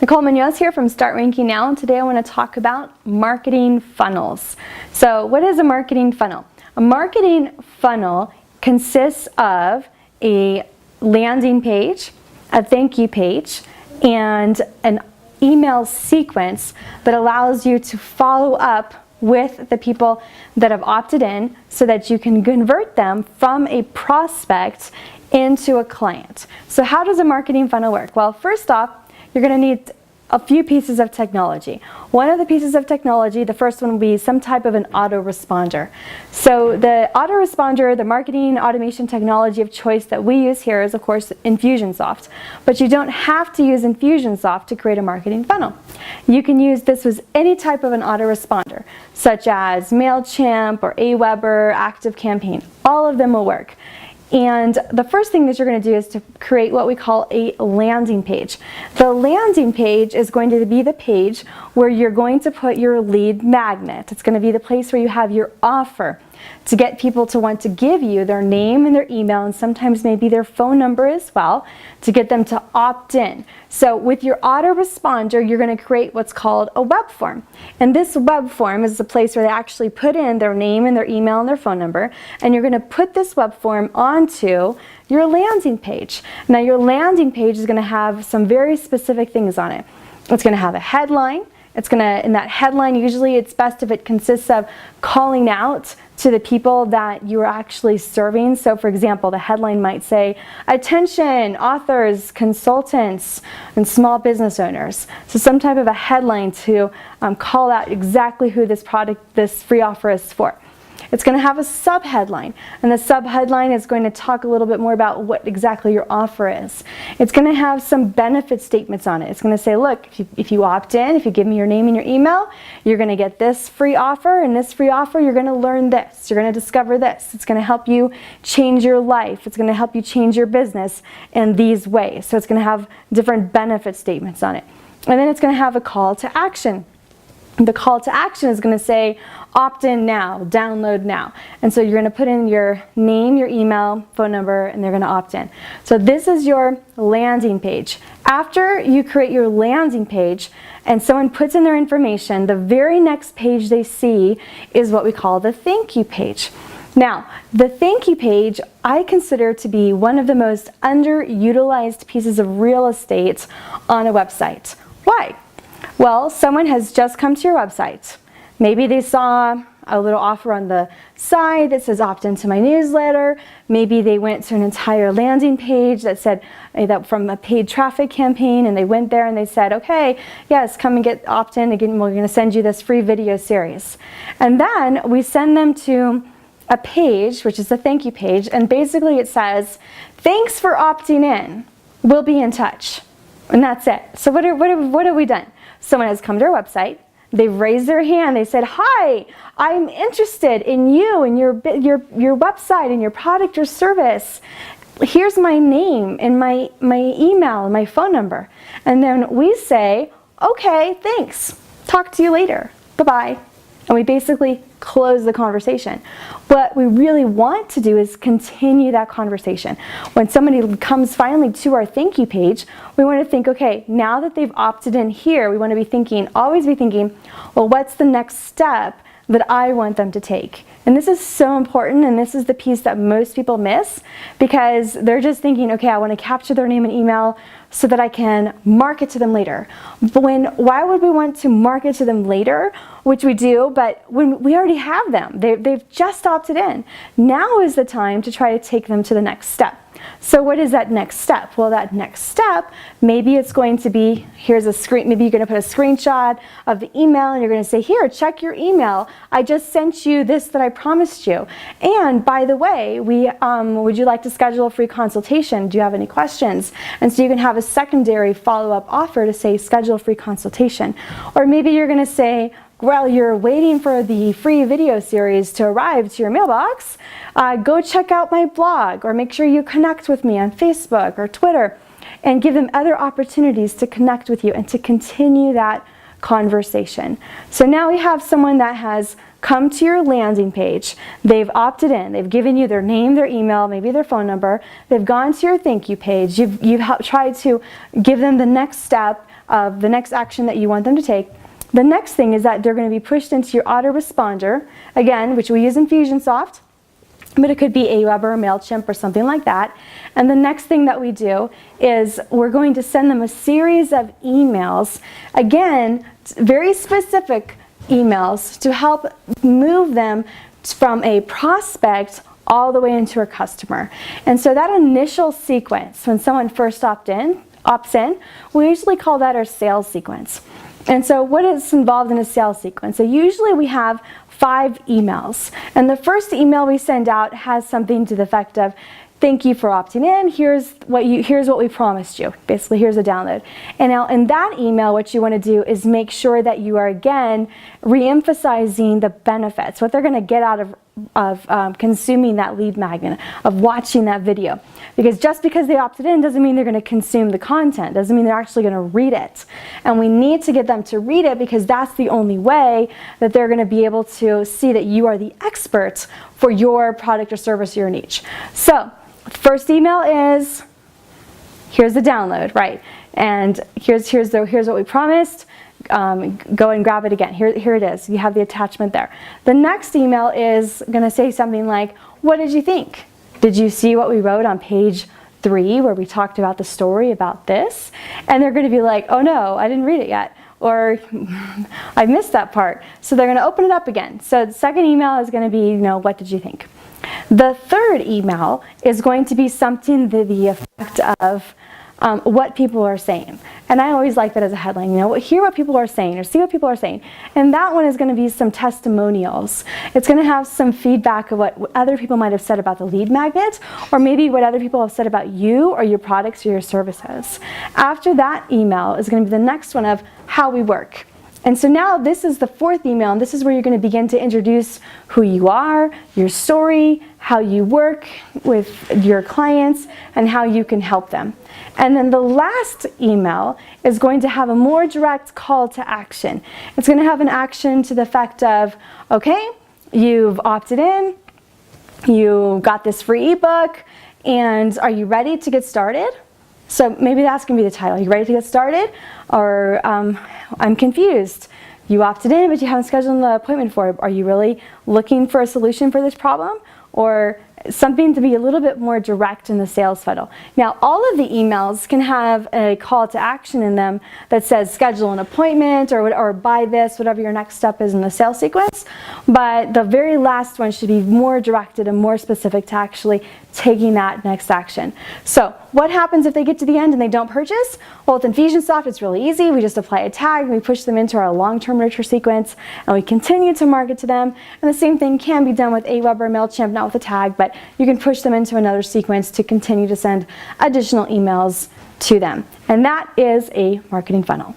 Nicole Munoz here from Start Ranking Now, and today I want to talk about marketing funnels. So what is a marketing funnel? A marketing funnel consists of a landing page, a thank you page, and an email sequence that allows you to follow up with the people that have opted in so that you can convert them from a prospect into a client. So how does a marketing funnel work? Well, first off, you're going to need a few pieces of technology. One of the pieces of technology, the first one will be some type of an autoresponder. So the autoresponder, the marketing automation technology of choice that we use here is of course Infusionsoft. But you don't have to use Infusionsoft to create a marketing funnel. You can use this with any type of an autoresponder, such as MailChimp or Aweber, ActiveCampaign. All of them will work. And the first thing that you're going to do is to create what we call a landing page. The landing page is going to be the page where you're going to put your lead magnet. It's going to be the place where you have your offer to get people to want to give you their name and their email, and sometimes maybe their phone number as well, to get them to opt in. So with your autoresponder, you're going to create what's called a web form. And this web form is the place where they actually put in their name and their email and their phone number, and you're going to put this web form onto your landing page. Now your landing page is going to have some very specific things on it. It's going to have a headline. In that headline, usually it's best if it consists of calling out to the people that you are actually serving. So for example, the headline might say, attention, authors, consultants, and small business owners. So some type of a headline to call out exactly who this free offer is for. It's going to have a subheadline, and the subheadline is going to talk a little bit more about what exactly your offer is. It's going to have some benefit statements on it. It's going to say, look, if you opt in, if you give me your name and your email, you're going to get this free offer, and this free offer, you're going to learn this. You're going to discover this. It's going to help you change your life. It's going to help you change your business in these ways. So it's going to have different benefit statements on it. And then it's going to have a call to action. The call to action is going to say, opt in now, download now. And so you're going to put in your name, your email, phone number, and they're going to opt in. So this is your landing page. After you create your landing page and someone puts in their information, the very next page they see is what we call the thank you page. Now, the thank you page I consider to be one of the most underutilized pieces of real estate on a website. Why? Well, someone has just come to your website. Maybe they saw a little offer on the side that says opt into my newsletter. Maybe they went to an entire landing page that said that from a paid traffic campaign, and they went there and they said, okay, yes, come and get opt in again. We're going to send you this free video series. And then we send them to a page, which is the thank you page, and basically it says, thanks for opting in. We'll be in touch. And that's it. So what have we done? Someone has come to our website, they've raised their hand, they said, hi, I'm interested in you and your website and your product or service. Here's my name and my email and my phone number. And then we say, okay, thanks. Talk to you later. Bye-bye. And we basically close the conversation. What we really want to do is continue that conversation. When somebody comes finally to our thank you page, we want to think, okay, now that they've opted in here, we want to be thinking, always be thinking, well, what's the next step that I want them to take? And this is so important, and this is the piece that most people miss, because they're just thinking, okay, I want to capture their name and email so that I can market to them later. But why would we want to market to them later? Which we do, but when we already have them, they've just opted in. Now is the time to try to take them to the next step. So what is that next step? Well, that next step, maybe it's going to be, here's a screen, maybe you're going to put a screenshot of the email and you're going to say, here, check your email. I just sent you this that I promised you. And by the way, would you like to schedule a free consultation? Do you have any questions? And so you can have a secondary follow-up offer to say, schedule a free consultation. Or maybe you're going to say, while you're waiting for the free video series to arrive to your mailbox, go check out my blog, or make sure you connect with me on Facebook or Twitter, and give them other opportunities to connect with you and to continue that conversation. So now we have someone that has come to your landing page, they've opted in, they've given you their name, their email, maybe their phone number, they've gone to your thank you page, you've tried to give them the next step of the next action that you want them to take. The next thing is that they're going to be pushed into your autoresponder, again, which we use in Fusionsoft, but it could be Aweber or MailChimp or something like that. And the next thing that we do is we're going to send them a series of emails, again, very specific emails to help move them from a prospect all the way into a customer. And so that initial sequence, when someone first opts in, we usually call that our sales sequence. And so what is involved in a sales sequence? So usually we have 5 emails. And the first email we send out has something to the effect of, thank you for opting in, here's what we promised you. Basically, here's a download. And now in that email, what you want to do is make sure that you are, again, re-emphasizing the benefits, what they're going to get out of consuming that lead magnet, of watching that video. Because just because they opted in doesn't mean they're going to consume the content, doesn't mean they're actually going to read it. And we need to get them to read it because that's the only way that they're going to be able to see that you are the expert for your product or service, your niche. So, first email is, here's the download, right? And here's what we promised. Go and grab it again. Here it is. You have the attachment there. The next email is going to say something like, what did you think? Did you see what we wrote on page 3 where we talked about the story about this? And they're going to be like, oh no, I didn't read it yet. Or I missed that part. So they're going to open it up again. So the second email is going to be, what did you think? The third email is going to be something to the effect of what people are saying. And I always like that as a headline, hear what people are saying or see what people are saying. And that one is going to be some testimonials. It's going to have some feedback of what other people might have said about the lead magnet, or maybe what other people have said about you or your products or your services. After that email is going to be the next one of how we work. And so now this is the fourth email, and this is where you're going to begin to introduce who you are, your story, how you work with your clients, and how you can help them. And then the last email is going to have a more direct call to action. It's going to have an action to the effect of, okay, you've opted in, you got this free ebook, and are you ready to get started? So maybe that's going to be the title. You ready to get started? Or I'm confused. You opted in, but you haven't scheduled an appointment for it. Are you really looking for a solution for this problem? Or something to be a little bit more direct in the sales funnel. Now, all of the emails can have a call to action in them that says schedule an appointment or buy this, whatever your next step is in the sales sequence. But the very last one should be more directed and more specific to actually taking that next action. So what happens if they get to the end and they don't purchase? Well, with Infusionsoft, it's really easy. We just apply a tag and we push them into our long-term nurture sequence and we continue to market to them. And the same thing can be done with Aweber, MailChimp, not with a tag, but you can push them into another sequence to continue to send additional emails to them. And that is a marketing funnel.